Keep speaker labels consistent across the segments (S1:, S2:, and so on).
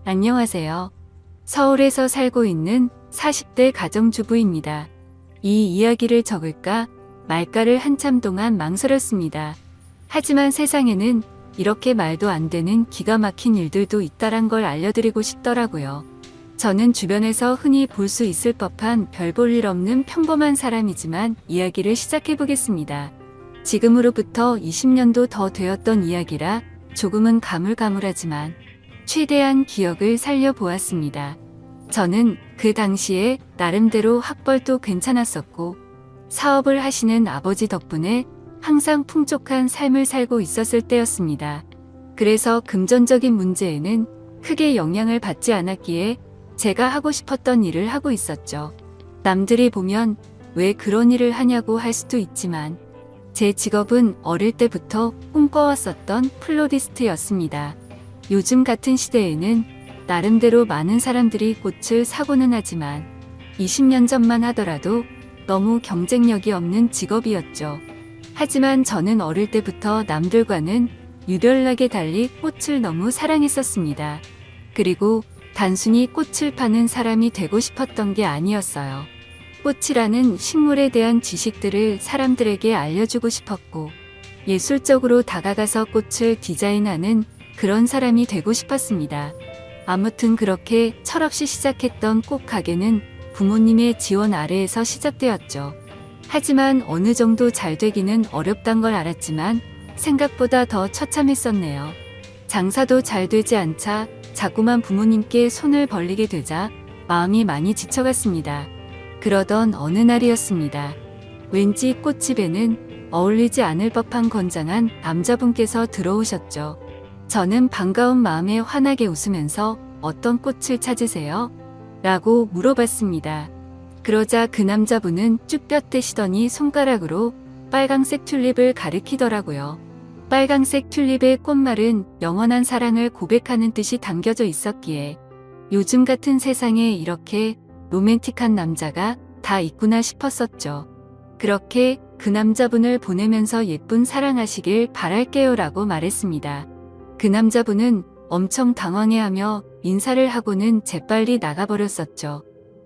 S1: 안녕하세요. 서울에서 살고 있는 40대 가정주부입니다. 이 이야기를 적을까 말까를 한참 동안 망설였습니다. 하지만 세상에는 이렇게 말도 안 되는 기가 막힌 일들도 있다란 걸 알려드리고 싶더라고요. 저는 주변에서 흔히 볼 수 있을 법한 별 볼 일 없는 평범한 사람이지만 이야기를 시작해보겠습니다. 지금으로부터 20년도 더 되었던 이야기라 조금은 가물가물하지만 최대한 기억을 살려보았습니다. 저는 그 당시에 나름대로 학벌도 괜찮았었고 사업을 하시는 아버지 덕분에 항상 풍족한 삶을 살고 있었을 때였습니다. 그래서 금전적인 문제에는 크게 영향을 받지 않았기에 제가 하고 싶었던 일을 하고 있었죠. 남들이 보면 왜 그런 일을 하냐고 할 수도 있지만 제 직업은 어릴 때부터 꿈꿔왔었던 플로리스트였습니다. 요즘 같은 시대에는 나름대로 많은 사람들이 꽃을 사고는 하지만 20년 전만 하더라도 너무 경쟁력이 없는 직업이었죠. 하지만 저는 어릴 때부터 남들과는 유별나게 달리 꽃을 너무 사랑했었습니다. 그리고 단순히 꽃을 파는 사람이 되고 싶었던 게 아니었어요. 꽃이라는 식물에 대한 지식들을 사람들에게 알려주고 싶었고 예술적으로 다가가서 꽃을 디자인하는 그런 사람이 되고 싶었습니다. 아무튼 그렇게 철없이 시작했던 꽃 가게는 부모님의 지원 아래에서 시작되었죠. 하지만 어느 정도 잘 되기는 어렵단 걸 알았지만 생각보다 더 처참했었네요. 장사도 잘 되지 않자 자꾸만 부모님께 손을 벌리게 되자 마음이 많이 지쳐갔습니다. 그러던 어느 날이었습니다. 왠지 꽃집에는 어울리지 않을 법한 건장한 남자분께서 들어오셨죠. 저는 반가운 마음에 환하게 웃으면서 어떤 꽃을 찾으세요? 라고 물어봤습니다. 그러자 그 남자분은 쭉 뼈떼시더니 손가락으로 빨강색 튤립을 가리키더라고요. 빨강색 튤립의 꽃말은 영원한 사랑을 고백하는 뜻이 담겨져 있었기에 요즘 같은 세상에 이렇게 로맨틱한 남자가 다 있구나 싶었었죠. 그렇게 그 남자분을 보내면서 예쁜 사랑하시길 바랄게요 라고 말했습니다. 그 남자분은 엄청 당황해하며 인사를 하고는 재빨리 나가버렸었죠.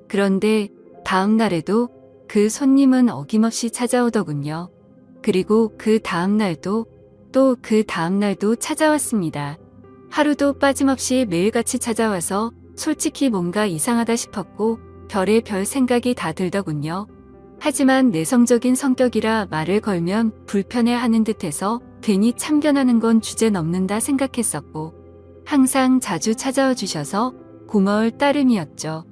S1: 그런데 다음 날에도 그 손님은 어김없이 찾아오더군요. 그리고 그 다음 날도 또 그 다음 날도 찾아왔습니다. 하루도 빠짐없이 매일같이 찾아와서 솔직히 뭔가 이상하다 싶었고 별의 별 생각이 다 들더군요. 하지만 내성적인 성격이라 말을 걸면 불편해하는 듯해서 괜히 참견하는 건 주제 넘는다 생각했었고 항상 자주 찾아와 주셔서 고마울 따름이었죠.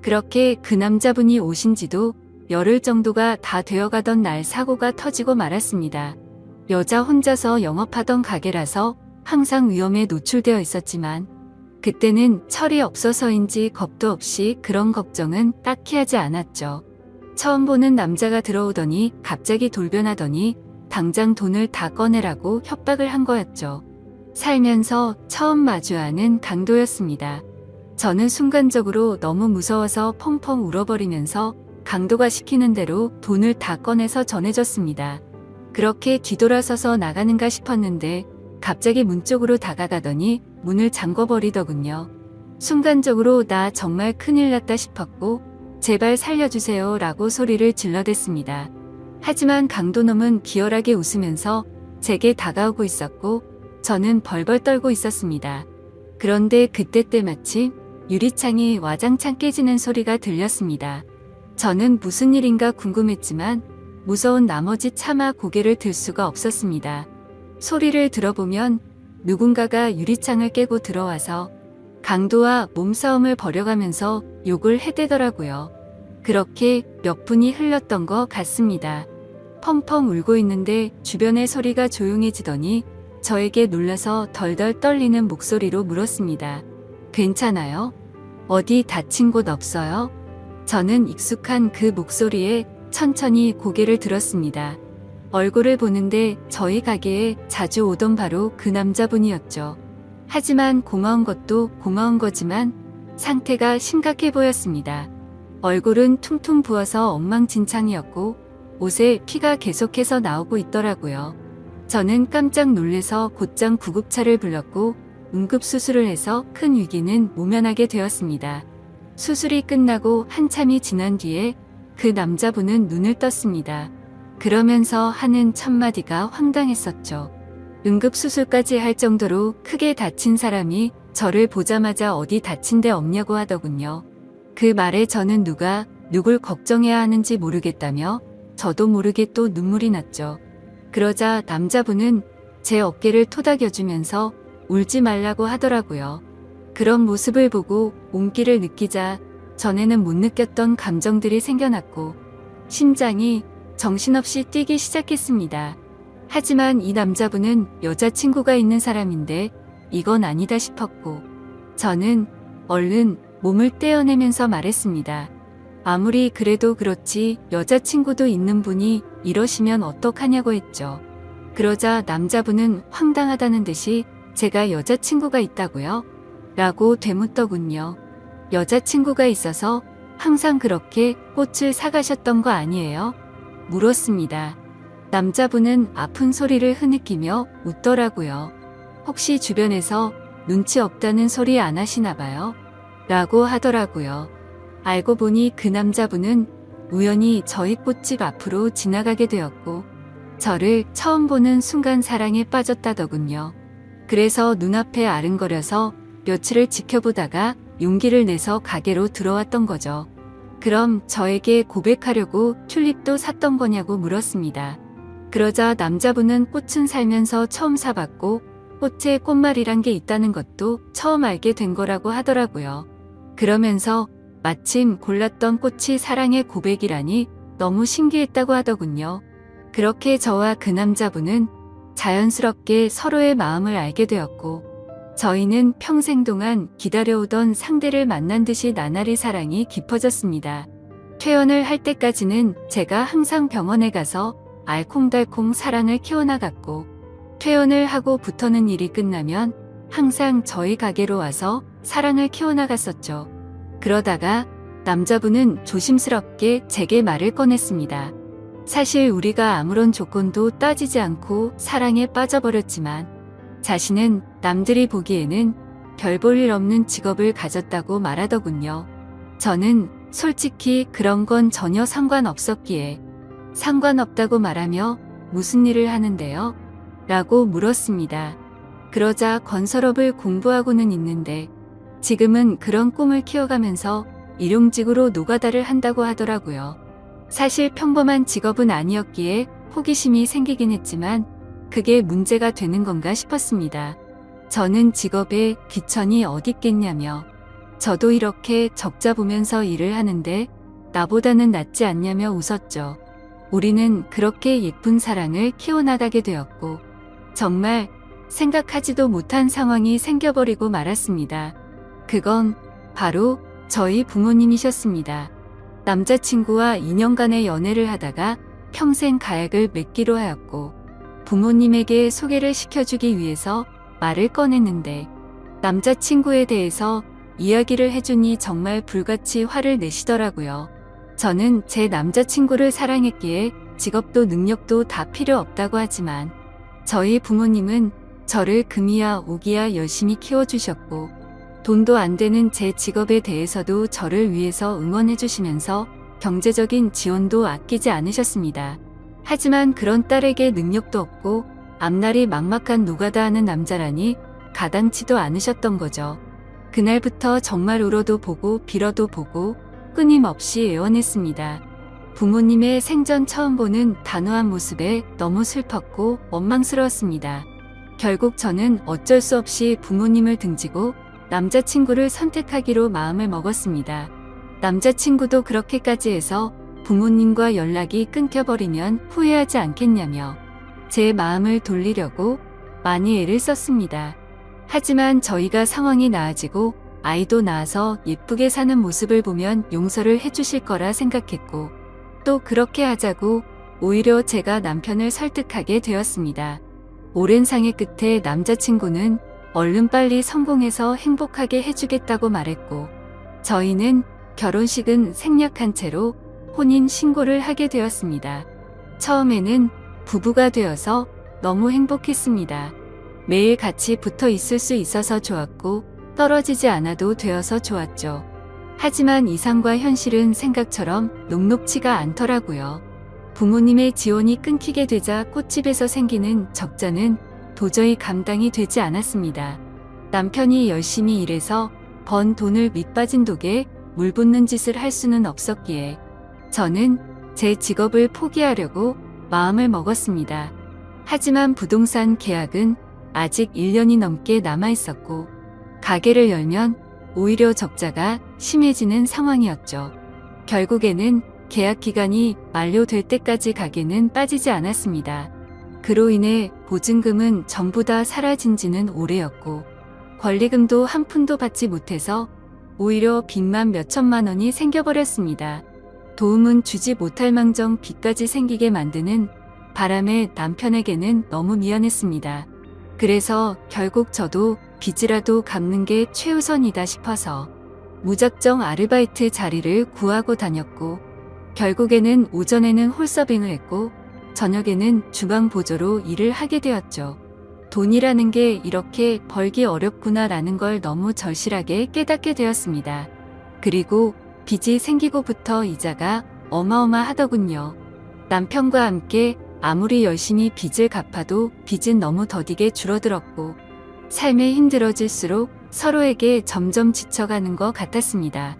S1: 그렇게 그 남자분이 오신 지도 열흘 정도가 다 되어가던 날 사고가 터지고 말았습니다. 여자 혼자서 영업하던 가게라서 항상 위험에 노출되어 있었지만 그때는 철이 없어서인지 겁도 없이 그런 걱정은 딱히 하지 않았죠. 처음 보는 남자가 들어오더니 갑자기 돌변하더니 당장 돈을 다 꺼내라고 협박을 한 거였죠. 살면서 처음 마주하는 강도였습니다. 저는 순간적으로 너무 무서워서 펑펑 울어버리면서 강도가 시키는 대로 돈을 다 꺼내서 전해줬습니다. 그렇게 뒤돌아서서 나가는가 싶었는데 갑자기 문 쪽으로 다가가더니 문을 잠궈버리더군요. 순간적으로 나 정말 큰일 났다 싶었고 제발 살려주세요 라고 소리를 질러댔습니다. 하지만 강도놈은 기어하게 웃으면서 제게 다가오고 있었고 저는 벌벌 떨고 있었습니다. 그런데 그때 때마침 유리창이 와장창 깨지는 소리가 들렸습니다. 저는 무슨 일인가 궁금했지만 무서운 나머지 차마 고개를 들 수가 없었습니다. 소리를 들어보면 누군가가 유리창을 깨고 들어와서 강도와 몸싸움을 벌여가면서 욕을 해대더라고요. 그렇게 몇 분이 흘렀던 것 같습니다. 펑펑 울고 있는데 주변의 소리가 조용해지더니 저에게 놀라서 덜덜 떨리는 목소리로 물었습니다. 괜찮아요? 어디 다친 곳 없어요? 저는 익숙한 그 목소리에 천천히 고개를 들었습니다. 얼굴을 보는데 저희 가게에 자주 오던 바로 그 남자분이었죠. 하지만 고마운 것도 고마운 거지만 상태가 심각해 보였습니다. 얼굴은 퉁퉁 부어서 엉망진창이었고 옷에 피가 계속해서 나오고 있더라고요. 저는 깜짝 놀래서 곧장 구급차를 불렀고 응급수술을 해서 큰 위기는 모면하게 되었습니다. 수술이 끝나고 한참이 지난 뒤에 그 남자분은 눈을 떴습니다. 그러면서 하는 첫마디가 황당했었죠. 응급수술까지 할 정도로 크게 다친 사람이 저를 보자마자 어디 다친 데 없냐고 하더군요. 그 말에 저는 누가 누굴 걱정해야 하는지 모르겠다며 저도 모르게 또 눈물이 났죠. 그러자 남자분은 제 어깨를 토닥여주면서 울지 말라고 하더라고요. 그런 모습을 보고 온기를 느끼자 전에는 못 느꼈던 감정들이 생겨났고 심장이 정신없이 뛰기 시작했습니다. 하지만 이 남자분은 여자친구가 있는 사람인데 이건 아니다 싶었고 저는 얼른 몸을 떼어내면서 말했습니다. 아무리 그래도 그렇지 여자친구도 있는 분이 이러시면 어떡하냐고 했죠. 그러자 남자분은 황당하다는 듯이 제가 여자친구가 있다고요? 라고 되묻더군요. 여자친구가 있어서 항상 그렇게 꽃을 사가셨던 거 아니에요? 물었습니다. 남자분은 아픈 소리를 흐느끼며 웃더라고요. 혹시 주변에서 눈치 없다는 소리 안 하시나 봐요? 라고 하더라고요. 알고 보니 그 남자분은 우연히 저희 꽃집 앞으로 지나가게 되었고 저를 처음 보는 순간 사랑에 빠졌다더군요. 그래서 눈앞에 아른거려서 며칠을 지켜보다가 용기를 내서 가게로 들어왔던 거죠. 그럼 저에게 고백하려고 튤립도 샀던 거냐고 물었습니다. 그러자 남자분은 꽃은 살면서 처음 사봤고 꽃에 꽃말이란 게 있다는 것도 처음 알게 된 거라고 하더라고요. 그러면서 마침 골랐던 꽃이 사랑의 고백이라니 너무 신기했다고 하더군요. 그렇게 저와 그 남자분은 자연스럽게 서로의 마음을 알게 되었고 저희는 평생 동안 기다려오던 상대를 만난 듯이 나날이 사랑이 깊어졌습니다. 퇴원을 할 때까지는 제가 항상 병원에 가서 알콩달콩 사랑을 키워나갔고 퇴원을 하고부터는 일이 끝나면 항상 저희 가게로 와서 사랑을 키워나갔었죠. 그러다가 남자분은 조심스럽게 제게 말을 꺼냈습니다. 사실 우리가 아무런 조건도 따지지 않고 사랑에 빠져버렸지만 자신은 남들이 보기에는 별 볼 일 없는 직업을 가졌다고 말하더군요. 저는 솔직히 그런 건 전혀 상관없었기에 상관없다고 말하며 무슨 일을 하는데요? 라고 물었습니다. 그러자 건설업을 공부하고는 있는데 지금은 그런 꿈을 키워가면서 일용직으로 노가다를 한다고 하더라고요. 사실 평범한 직업은 아니었기에 호기심이 생기긴 했지만 그게 문제가 되는 건가 싶었습니다. 저는 직업에 귀천이 어딨겠냐며 저도 이렇게 적자 보면서 일을 하는데 나보다는 낫지 않냐며 웃었죠. 우리는 그렇게 예쁜 사랑을 키워나가게 되었고 정말 생각하지도 못한 상황이 생겨버리고 말았습니다. 그건 바로 저희 부모님이셨습니다. 남자친구와 2년간의 연애를 하다가 평생 가약을 맺기로 하였고 부모님에게 소개를 시켜주기 위해서 말을 꺼냈는데 남자친구에 대해서 이야기를 해주니 정말 불같이 화를 내시더라고요. 저는 제 남자친구를 사랑했기에 직업도 능력도 다 필요 없다고 하지만 저희 부모님은 저를 금이야 오기야 열심히 키워주셨고 돈도 안 되는 제 직업에 대해서도 저를 위해서 응원해 주시면서 경제적인 지원도 아끼지 않으셨습니다. 하지만 그런 딸에게 능력도 없고 앞날이 막막한 노가다 하는 남자라니 가당치도 않으셨던 거죠. 그날부터 정말 울어도 보고 빌어도 보고 끊임없이 애원했습니다. 부모님의 생전 처음 보는 단호한 모습에 너무 슬펐고 원망스러웠습니다. 결국 저는 어쩔 수 없이 부모님을 등지고 남자친구를 선택하기로 마음을 먹었습니다. 남자친구도 그렇게까지 해서 부모님과 연락이 끊겨버리면 후회하지 않겠냐며 제 마음을 돌리려고 많이 애를 썼습니다. 하지만 저희가 상황이 나아지고 아이도 낳아서 예쁘게 사는 모습을 보면 용서를 해주실 거라 생각했고 또 그렇게 하자고 오히려 제가 남편을 설득하게 되었습니다. 오랜 상의 끝에 남자친구는 얼른 빨리 성공해서 행복하게 해주겠다고 말했고 저희는 결혼식은 생략한 채로 혼인 신고를 하게 되었습니다. 처음에는 부부가 되어서 너무 행복했습니다. 매일 같이 붙어 있을 수 있어서 좋았고 떨어지지 않아도 되어서 좋았죠. 하지만 이상과 현실은 생각처럼 녹록치가 않더라고요. 부모님의 지원이 끊기게 되자 꽃집에서 생기는 적자는 도저히 감당이 되지 않았습니다. 남편이 열심히 일해서 번 돈을 밑빠진 독에 물 붓는 짓을 할 수는 없었기에 저는 제 직업을 포기하려고 마음을 먹었습니다. 하지만 부동산 계약은 아직 1년이 넘게 남아 있었고 가게를 열면 오히려 적자가 심해지는 상황이었죠. 결국에는 계약 기간이 만료될 때까지 가게는 빠지지 않았습니다. 그로 인해 보증금은 전부 다 사라진 지는 오래였고 권리금도 한 푼도 받지 못해서 오히려 빚만 몇천만 원이 생겨버렸습니다. 도움은 주지 못할 망정 빚까지 생기게 만드는 바람에 남편에게는 너무 미안했습니다. 그래서 결국 저도 빚이라도 갚는 게 최우선이다 싶어서 무작정 아르바이트 자리를 구하고 다녔고 결국에는 오전에는 홀서빙을 했고 저녁에는 주방 보조로 일을 하게 되었죠. 돈이라는 게 이렇게 벌기 어렵구나라는 걸 너무 절실하게 깨닫게 되었습니다. 그리고 빚이 생기고부터 이자가 어마어마하더군요. 남편과 함께 아무리 열심히 빚을 갚아도 빚은 너무 더디게 줄어들었고 삶이 힘들어질수록 서로에게 점점 지쳐가는 것 같았습니다.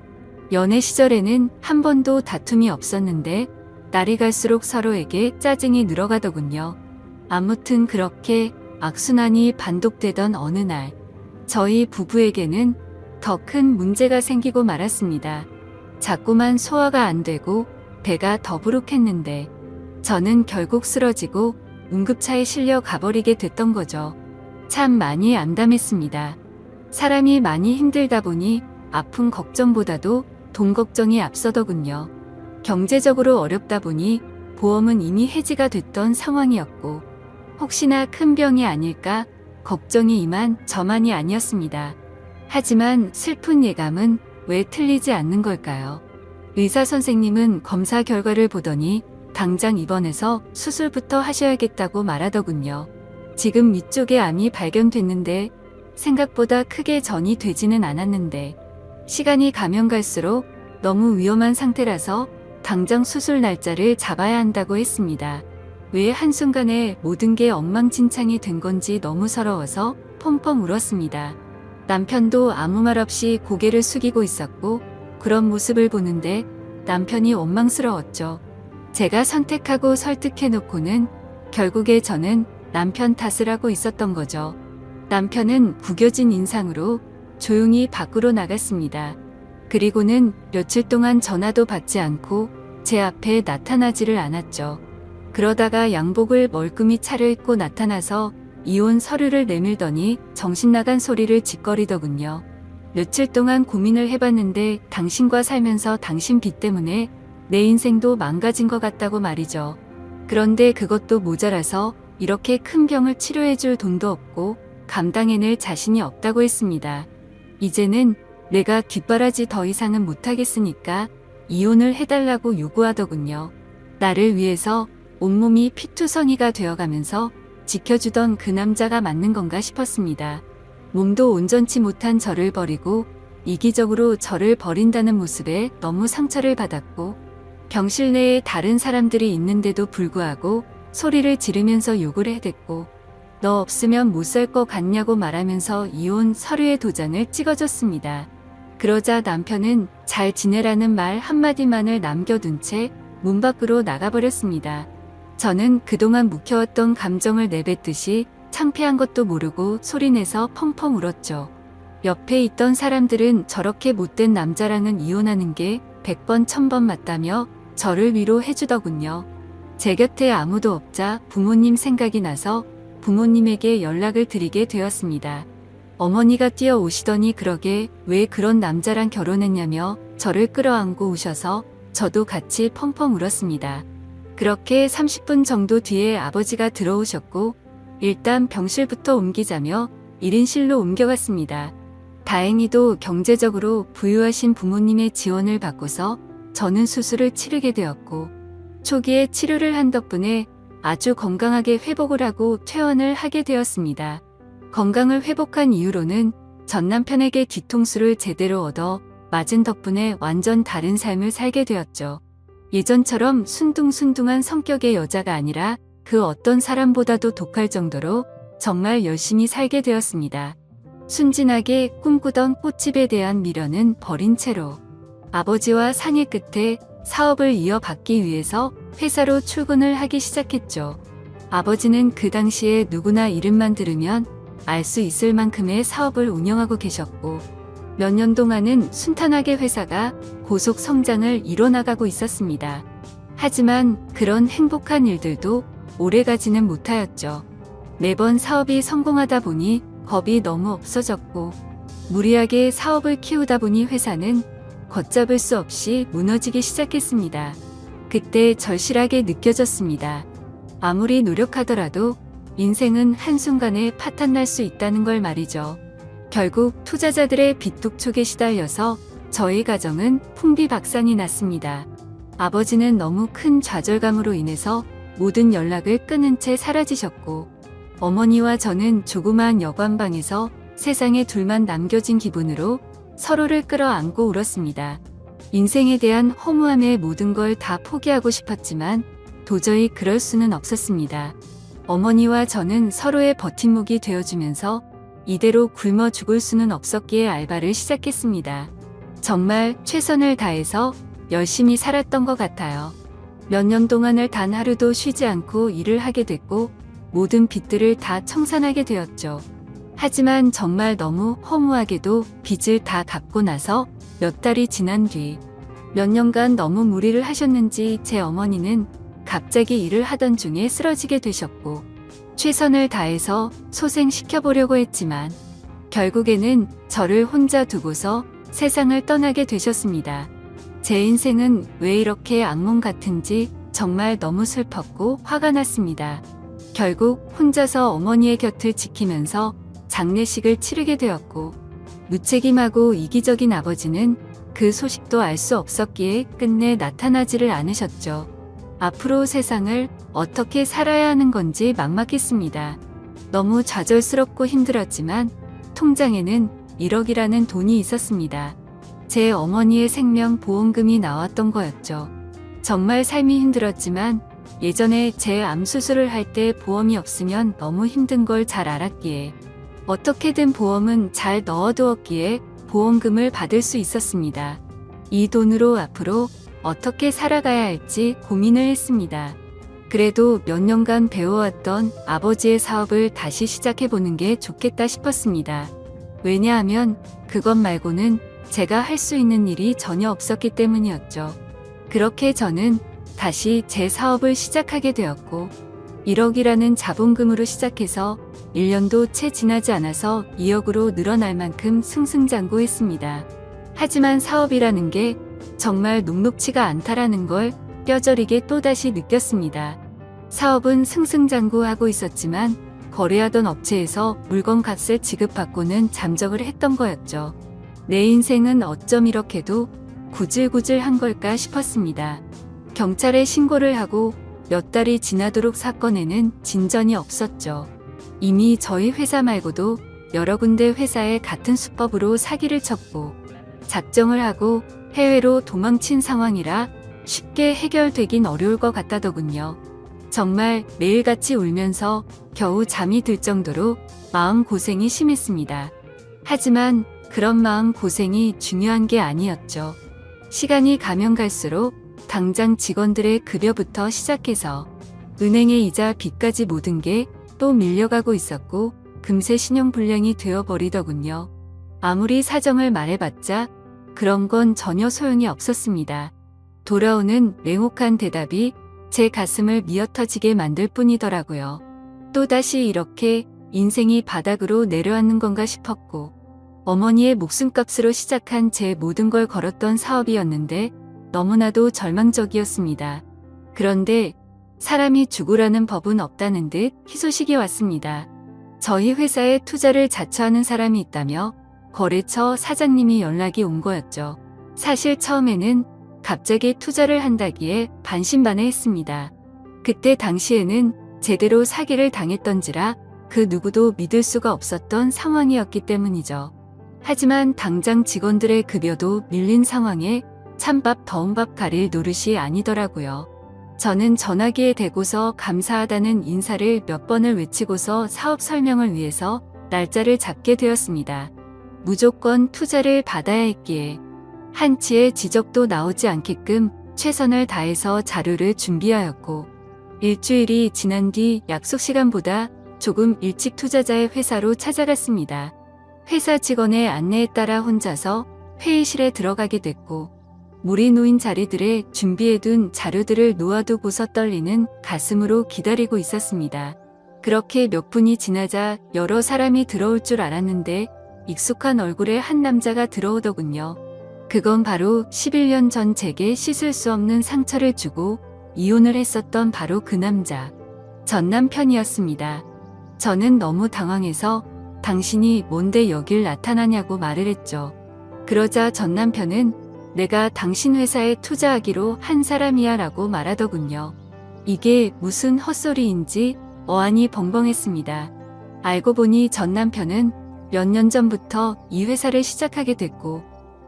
S1: 연애 시절에는 한 번도 다툼이 없었는데 날이 갈수록 서로에게 짜증이 늘어가더군요. 아무튼 그렇게 악순환이 반복되던 어느 날 저희 부부에게는 더 큰 문제가 생기고 말았습니다. 자꾸만 소화가 안 되고 배가 더부룩했는데 저는 결국 쓰러지고 응급차에 실려 가버리게 됐던 거죠. 참 많이 암담했습니다. 사람이 많이 힘들다 보니 아픈 걱정보다도 돈 걱정이 앞서더군요. 경제적으로 어렵다 보니 보험은 이미 해지가 됐던 상황이었고 혹시나 큰 병이 아닐까 걱정이 임한 저만이 아니었습니다. 하지만 슬픈 예감은 왜 틀리지 않는 걸까요? 의사 선생님은 검사 결과를 보더니 당장 입원해서 수술부터 하셔야겠다고 말하더군요. 지금 위쪽에 암이 발견됐는데 생각보다 크게 전이 되지는 않았는데 시간이 가면 갈수록 너무 위험한 상태라서 당장 수술 날짜를 잡아야 한다고 했습니다. 왜 한순간에 모든 게 엉망진창이 된 건지 너무 서러워서 펑펑 울었습니다. 남편도 아무 말 없이 고개를 숙이고 있었고 그런 모습을 보는데 남편이 원망스러웠죠. 제가 선택하고 설득해놓고는 결국에 저는 남편 탓을 하고 있었던 거죠. 남편은 구겨진 인상으로 조용히 밖으로 나갔습니다. 그리고는 며칠 동안 전화도 받지 않고 제 앞에 나타나지를 않았죠. 그러다가 양복을 멀끔히 차려입고 나타나서 이혼 서류를 내밀더니 정신나간 소리를 짓거리더군요. 며칠 동안 고민을 해봤는데 당신과 살면서 당신 빚 때문에 내 인생도 망가진 것 같다고 말이죠. 그런데 그것도 모자라서 이렇게 큰 병을 치료해줄 돈도 없고 감당해낼 자신이 없다고 했습니다. 이제는 내가 뒷바라지 더 이상은 못하겠으니까 이혼을 해달라고 요구하더군요. 나를 위해서 온몸이 피투성이가 되어가면서 지켜주던 그 남자가 맞는 건가 싶었습니다. 몸도 온전치 못한 저를 버리고 이기적으로 저를 버린다는 모습에 너무 상처를 받았고 병실 내에 다른 사람들이 있는데도 불구하고 소리를 지르면서 욕을 해댔고 너 없으면 못 살 것 같냐고 말하면서 이혼 서류의 도장을 찍어줬습니다. 그러자 남편은 잘 지내라는 말 한마디만을 남겨둔 채 문 밖으로 나가버렸습니다. 저는 그동안 묵혀왔던 감정을 내뱉듯이 창피한 것도 모르고 소리내서 펑펑 울었죠. 옆에 있던 사람들은 저렇게 못된 남자랑은 이혼하는 게 100번 1000번 맞다며 저를 위로해주더군요. 제 곁에 아무도 없자 부모님 생각이 나서 부모님에게 연락을 드리게 되었습니다. 어머니가 뛰어오시더니 그러게 왜 그런 남자랑 결혼했냐며 저를 끌어안고 우셔서 저도 같이 펑펑 울었습니다. 그렇게 30분 정도 뒤에 아버지가 들어오셨고 일단 병실부터 옮기자며 1인실로 옮겨갔습니다. 다행히도 경제적으로 부유하신 부모님의 지원을 받고서 저는 수술을 치르게 되었고 초기에 치료를 한 덕분에 아주 건강하게 회복을 하고 퇴원을 하게 되었습니다. 건강을 회복한 이후로는 전 남편에게 뒤통수를 제대로 얻어 맞은 덕분에 완전 다른 삶을 살게 되었죠. 예전처럼 순둥순둥한 성격의 여자가 아니라 그 어떤 사람보다도 독할 정도로 정말 열심히 살게 되었습니다. 순진하게 꿈꾸던 꽃집에 대한 미련은 버린 채로 아버지와 상의 끝에 사업을 이어받기 위해서 회사로 출근을 하기 시작했죠. 아버지는 그 당시에 누구나 이름만 들으면 알 수 있을 만큼의 사업을 운영하고 계셨고 몇 년 동안은 순탄하게 회사가 고속 성장을 이뤄나가고 있었습니다. 하지만 그런 행복한 일들도 오래가지는 못하였죠. 매번 사업이 성공하다 보니 겁이 너무 없어졌고 무리하게 사업을 키우다 보니 회사는 걷잡을 수 없이 무너지기 시작했습니다. 그때 절실하게 느껴졌습니다. 아무리 노력하더라도 인생은 한순간에 파탄날 수 있다는 걸 말이죠. 결국 투자자들의 빚독촉에 시달려서 저희 가정은 풍비박산이 났습니다. 아버지는 너무 큰 좌절감으로 인해서 모든 연락을 끊은 채 사라지셨고 어머니와 저는 조그마한 여관방에서 세상에 둘만 남겨진 기분으로 서로를 끌어안고 울었습니다. 인생에 대한 허무함에 모든 걸 다 포기하고 싶었지만 도저히 그럴 수는 없었습니다. 어머니와 저는 서로의 버팀목이 되어주면서 이대로 굶어 죽을 수는 없었기에 알바를 시작했습니다. 정말 최선을 다해서 열심히 살았던 것 같아요. 몇 년 동안을 단 하루도 쉬지 않고 일을 하게 됐고 모든 빚들을 다 청산하게 되었죠. 하지만 정말 너무 허무하게도 빚을 다 갚고 나서 몇 달이 지난 뒤 몇 년간 너무 무리를 하셨는지 제 어머니는 갑자기 일을 하던 중에 쓰러지게 되셨고 최선을 다해서 소생시켜보려고 했지만 결국에는 저를 혼자 두고서 세상을 떠나게 되셨습니다. 제 인생은 왜 이렇게 악몽 같은지 정말 너무 슬펐고 화가 났습니다. 결국 혼자서 어머니의 곁을 지키면서 장례식을 치르게 되었고 무책임하고 이기적인 아버지는 그 소식도 알 수 없었기에 끝내 나타나지를 않으셨죠. 앞으로 세상을 어떻게 살아야 하는 건지 막막했습니다. 너무 좌절스럽고 힘들었지만 통장에는 1억이라는 돈이 있었습니다. 제 어머니의 생명보험금이 나왔던 거였죠. 정말 삶이 힘들었지만 예전에 제 암 수술을 할 때 보험이 없으면 너무 힘든 걸 잘 알았기에 어떻게든 보험은 잘 넣어두었기에 보험금을 받을 수 있었습니다. 이 돈으로 앞으로 어떻게 살아가야 할지 고민을 했습니다. 그래도 몇 년간 배워왔던 아버지의 사업을 다시 시작해보는 게 좋겠다 싶었습니다. 왜냐하면 그것 말고는 제가 할 수 있는 일이 전혀 없었기 때문이었죠. 그렇게 저는 다시 제 사업을 시작하게 되었고 1억이라는 자본금으로 시작해서 1년도 채 지나지 않아서 2억으로 늘어날 만큼 승승장구했습니다. 하지만 사업이라는 게 정말 녹록치가 않다라는 걸 뼈저리게 또다시 느꼈습니다. 사업은 승승장구하고 있었지만 거래하던 업체에서 물건 값을 지급받고는 잠적을 했던 거였죠. 내 인생은 어쩜 이렇게도 구질구질한 걸까 싶었습니다. 경찰에 신고를 하고 몇 달이 지나도록 사건에는 진전이 없었죠. 이미 저희 회사 말고도 여러 군데 회사에 같은 수법으로 사기를 쳤고 작정을 하고 해외로 도망친 상황이라 쉽게 해결되긴 어려울 것 같다더군요. 정말 매일같이 울면서 겨우 잠이 들 정도로 마음고생이 심했습니다. 하지만 그런 마음고생이 중요한 게 아니었죠. 시간이 가면 갈수록 당장 직원들의 급여부터 시작해서 은행의 이자 빚까지 모든 게 또 밀려가고 있었고 금세 신용불량이 되어버리더군요. 아무리 사정을 말해봤자 그런 건 전혀 소용이 없었습니다. 돌아오는 냉혹한 대답이 제 가슴을 미어터지게 만들 뿐이더라고요. 또다시 이렇게 인생이 바닥으로 내려앉는 건가 싶었고 어머니의 목숨값으로 시작한 제 모든 걸 걸었던 사업이었는데 너무나도 절망적이었습니다. 그런데 사람이 죽으라는 법은 없다는 듯 희소식이 왔습니다. 저희 회사에 투자를 자처하는 사람이 있다며 거래처 사장님이 연락이 온 거였죠. 사실 처음에는 갑자기 투자를 한다기에 반신반의했습니다. 그때 당시에는 제대로 사기를 당했던지라 그 누구도 믿을 수가 없었던 상황이었기 때문이죠. 하지만 당장 직원들의 급여도 밀린 상황에 찬밥 더운 밥 가릴 노릇이 아니더라고요. 저는 전화기에 대고서 감사하다는 인사를 몇 번을 외치고서 사업 설명을 위해서 날짜를 잡게 되었습니다. 무조건 투자를 받아야 했기에 한치의 지적도 나오지 않게끔 최선을 다해서 자료를 준비하였고, 일주일이 지난 뒤 약속 시간보다 조금 일찍 투자자의 회사로 찾아갔습니다. 회사 직원의 안내에 따라 혼자서 회의실에 들어가게 됐고, 물이 놓인 자리들에 준비해둔 자료들을 놓아두고서 떨리는 가슴으로 기다리고 있었습니다. 그렇게 몇 분이 지나자 여러 사람이 들어올 줄 알았는데 익숙한 얼굴의 한 남자가 들어오더군요. 그건 바로 11년 전 제게 씻을 수 없는 상처를 주고 이혼을 했었던 바로 그 남자, 전 남편이었습니다. 저는 너무 당황해서 당신이 뭔데 여길 나타나냐고 말을 했죠. 그러자 전 남편은 내가 당신 회사에 투자하기로 한 사람이야 라고 말하더군요. 이게 무슨 헛소리인지 어안이 벙벙했습니다. 알고 보니 전 남편은 몇 년 전부터 이 회사를 시작하게 됐고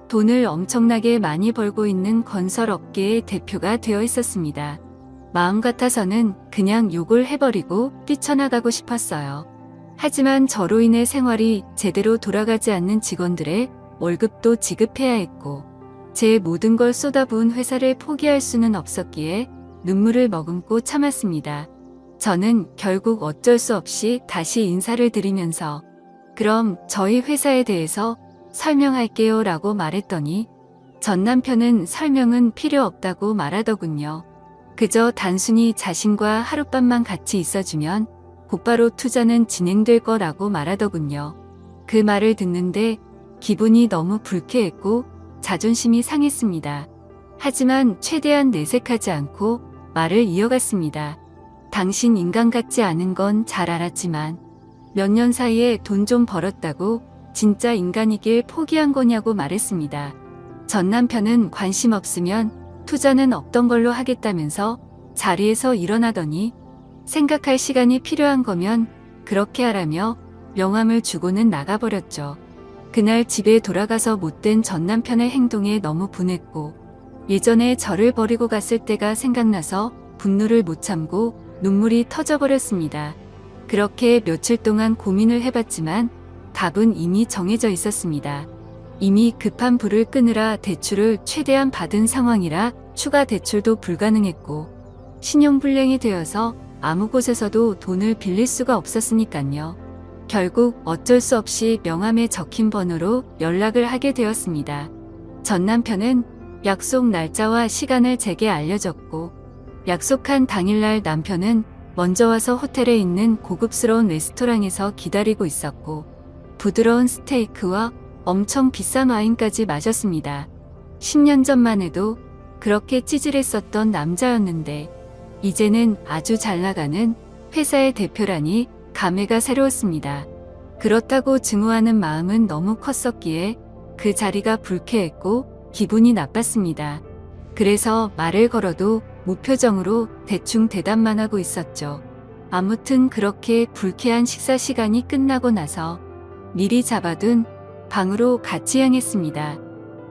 S1: 돈을 엄청나게 많이 벌고 있는 건설업계의 대표가 되어 있었습니다. 마음 같아서는 그냥 욕을 해버리고 뛰쳐나가고 싶었어요. 하지만 저로 인해 생활이 제대로 돌아가지 않는 직원들의 월급도 지급해야 했고 제 모든 걸 쏟아부은 회사를 포기할 수는 없었기에 눈물을 머금고 참았습니다. 저는 결국 어쩔 수 없이 다시 인사를 드리면서 그럼 저희 회사에 대해서 설명할게요 라고 말했더니 전 남편은 설명은 필요 없다고 말하더군요. 그저 단순히 자신과 하룻밤만 같이 있어주면 곧바로 투자는 진행될 거라고 말하더군요. 그 말을 듣는데 기분이 너무 불쾌했고 자존심이 상했습니다. 하지만 최대한 내색하지 않고 말을 이어갔습니다. 당신 인간 같지 않은 건 잘 알았지만 몇 년 사이에 돈 좀 벌었다고 진짜 인간이길 포기한 거냐고 말했습니다. 전 남편은 관심 없으면 투자는 없던 걸로 하겠다면서 자리에서 일어나더니 생각할 시간이 필요한 거면 그렇게 하라며 명함을 주고는 나가버렸죠. 그날 집에 돌아가서 못된 전 남편의 행동에 너무 분했고 예전에 저를 버리고 갔을 때가 생각나서 분노를 못 참고 눈물이 터져버렸습니다. 그렇게 며칠 동안 고민을 해봤지만 답은 이미 정해져 있었습니다. 이미 급한 불을 끄느라 대출을 최대한 받은 상황이라 추가 대출도 불가능했고 신용불량이 되어서 아무 곳에서도 돈을 빌릴 수가 없었으니까요. 결국 어쩔 수 없이 명함에 적힌 번호로 연락을 하게 되었습니다. 전 남편은 약속 날짜와 시간을 제게 알려줬고 약속한 당일날 남편은 먼저 와서 호텔에 있는 고급스러운 레스토랑에서 기다리고 있었고 부드러운 스테이크와 엄청 비싼 와인까지 마셨습니다. 10년 전만 해도 그렇게 찌질했었던 남자였는데 이제는 아주 잘 나가는 회사의 대표라니 감회가 새로웠습니다. 그렇다고 증오하는 마음은 너무 컸었기에 그 자리가 불쾌했고 기분이 나빴습니다. 그래서 말을 걸어도 무표정으로 대충 대답만 하고 있었죠. 아무튼 그렇게 불쾌한 식사 시간이 끝나고 나서 미리 잡아둔 방으로 같이 향했습니다.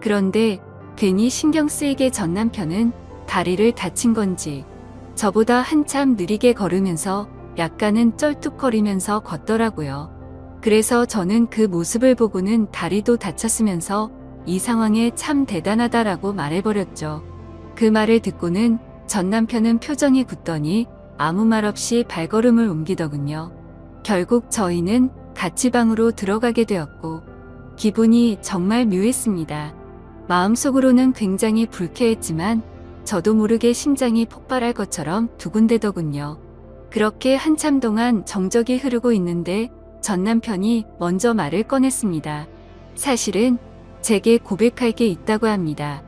S1: 그런데 괜히 신경 쓰이게 전 남편은 다리를 다친 건지 저보다 한참 느리게 걸으면서 약간은 쩔뚝거리면서 걷더라고요. 그래서 저는 그 모습을 보고는 다리도 다쳤으면서 이 상황에 참 대단하다라고 말해버렸죠. 그 말을 듣고는 전 남편은 표정이 굳더니 아무 말 없이 발걸음을 옮기더군요. 결국 저희는 같이 방으로 들어가게 되었고 기분이 정말 묘했습니다. 마음속으로는 굉장히 불쾌했지만 저도 모르게 심장이 폭발할 것처럼 두근대더군요. 그렇게 한참 동안 정적이 흐르고 있는데 전 남편이 먼저 말을 꺼냈습니다. 사실은 제게 고백할 게 있다고 합니다.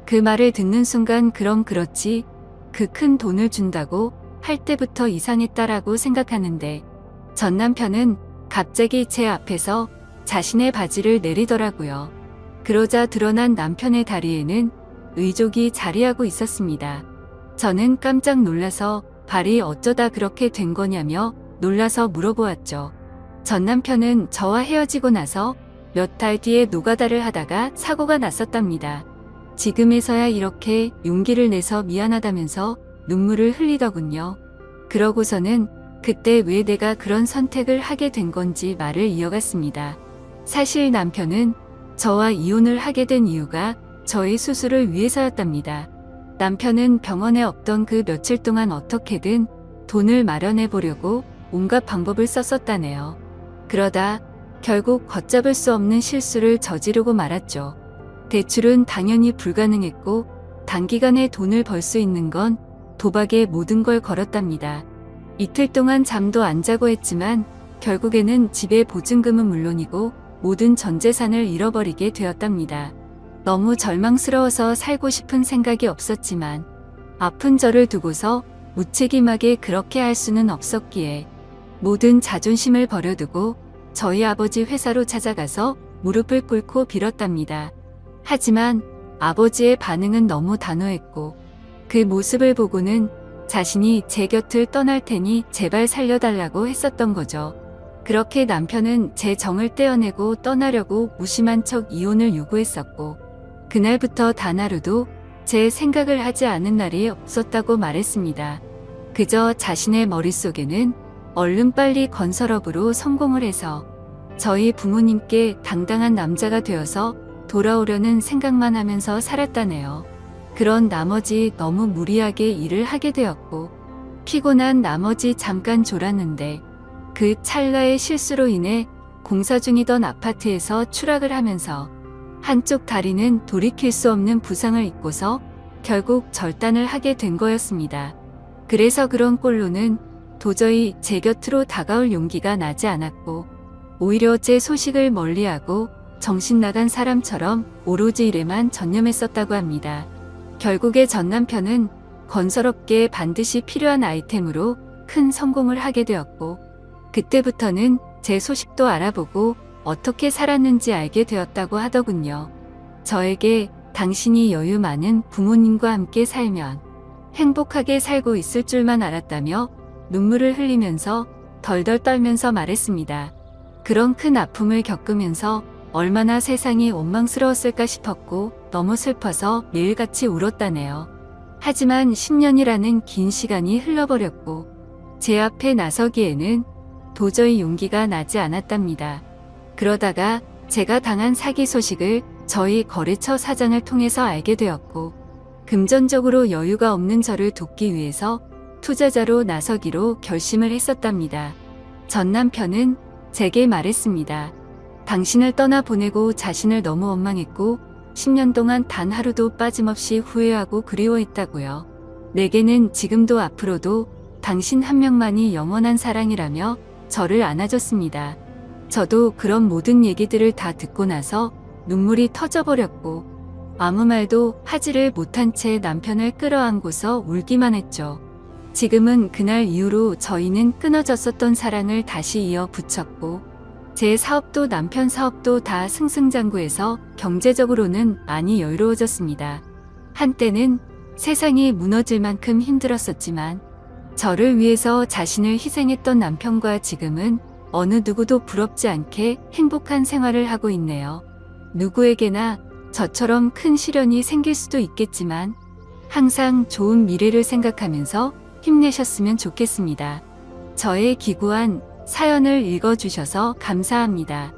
S1: 그 말을 듣는 순간 그럼 그렇지 그 큰 돈을 준다고 할 때부터 이상했다라고 생각하는데 전 남편은 갑자기 제 앞에서 자신의 바지를 내리더라고요. 그러자 드러난 남편의 다리에는 의족이 자리하고 있었습니다. 저는 깜짝 놀라서 발이 어쩌다 그렇게 된 거냐며 놀라서 물어보았죠. 전 남편은 저와 헤어지고 나서 몇 달 뒤에 노가다를 하다가 사고가 났었답니다. 지금에서야 이렇게 용기를 내서 미안하다면서 눈물을 흘리더군요. 그러고서는 그때 왜 내가 그런 선택을 하게 된 건지 말을 이어갔습니다. 사실 남편은 저와 이혼을 하게 된 이유가 저의 수술을 위해서였답니다. 남편은 병원에 없던 그 며칠 동안 어떻게든 돈을 마련해 보려고 온갖 방법을 썼었다네요. 그러다 결국 걷잡을 수 없는 실수를 저지르고 말았죠. 대출은 당연히 불가능했고 단기간에 돈을 벌 수 있는 건 도박에 모든 걸 걸었답니다. 이틀 동안 잠도 안 자고 했지만 결국에는 집의 보증금은 물론이고 모든 전 재산을 잃어버리게 되었답니다. 너무 절망스러워서 살고 싶은 생각이 없었지만 아픈 저를 두고서 무책임하게 그렇게 할 수는 없었기에 모든 자존심을 버려두고 저희 아버지 회사로 찾아가서 무릎을 꿇고 빌었답니다. 하지만 아버지의 반응은 너무 단호했고 그 모습을 보고는 자신이 제 곁을 떠날 테니 제발 살려달라고 했었던 거죠. 그렇게 남편은 제 정을 떼어내고 떠나려고 무심한 척 이혼을 요구했었고 그날부터 단 하루도 제 생각을 하지 않은 날이 없었다고 말했습니다. 그저 자신의 머릿속에는 얼른 빨리 건설업으로 성공을 해서 저희 부모님께 당당한 남자가 되어서 돌아오려는 생각만 하면서 살았다네요. 그런 나머지 너무 무리하게 일을 하게 되었고 피곤한 나머지 잠깐 졸았는데 그 찰나의 실수로 인해 공사 중이던 아파트에서 추락을 하면서 한쪽 다리는 돌이킬 수 없는 부상을 입고서 결국 절단을 하게 된 거였습니다. 그래서 그런 꼴로는 도저히 제 곁으로 다가올 용기가 나지 않았고 오히려 제 소식을 멀리하고 정신 나간 사람처럼 오로지 일에만 전념했었다고 합니다. 결국에 전 남편은 건설업계에 반드시 필요한 아이템으로 큰 성공을 하게 되었고 그때부터는 제 소식도 알아보고 어떻게 살았는지 알게 되었다고 하더군요. 저에게 당신이 여유 많은 부모님과 함께 살면 행복하게 살고 있을 줄만 알았다며 눈물을 흘리면서 덜덜 떨면서 말했습니다. 그런 큰 아픔을 겪으면서 얼마나 세상이 원망스러웠을까 싶었고 너무 슬퍼서 매일같이 울었다네요. 하지만 10년이라는 긴 시간이 흘러버렸고 제 앞에 나서기에는 도저히 용기가 나지 않았답니다. 그러다가 제가 당한 사기 소식을 저희 거래처 사장을 통해서 알게 되었고 금전적으로 여유가 없는 저를 돕기 위해서 투자자로 나서기로 결심을 했었답니다. 전 남편은 제게 말했습니다. 당신을 떠나보내고 자신을 너무 원망했고 10년 동안 단 하루도 빠짐없이 후회하고 그리워했다고요. 내게는 지금도 앞으로도 당신 한 명만이 영원한 사랑이라며 저를 안아줬습니다. 저도 그런 모든 얘기들을 다 듣고 나서 눈물이 터져버렸고 아무 말도 하지를 못한 채 남편을 끌어안고서 울기만 했죠. 지금은 그날 이후로 저희는 끊어졌었던 사랑을 다시 이어 붙였고 제 사업도 남편 사업도 다 승승장구해서 경제적으로는 많이 여유로워졌습니다. 한때는 세상이 무너질 만큼 힘들었었지만 저를 위해서 자신을 희생했던 남편과 지금은 어느 누구도 부럽지 않게 행복한 생활을 하고 있네요. 누구에게나 저처럼 큰 시련이 생길 수도 있겠지만 항상 좋은 미래를 생각하면서 힘내셨으면 좋겠습니다. 저의 기구한 사연을 읽어주셔서 감사합니다.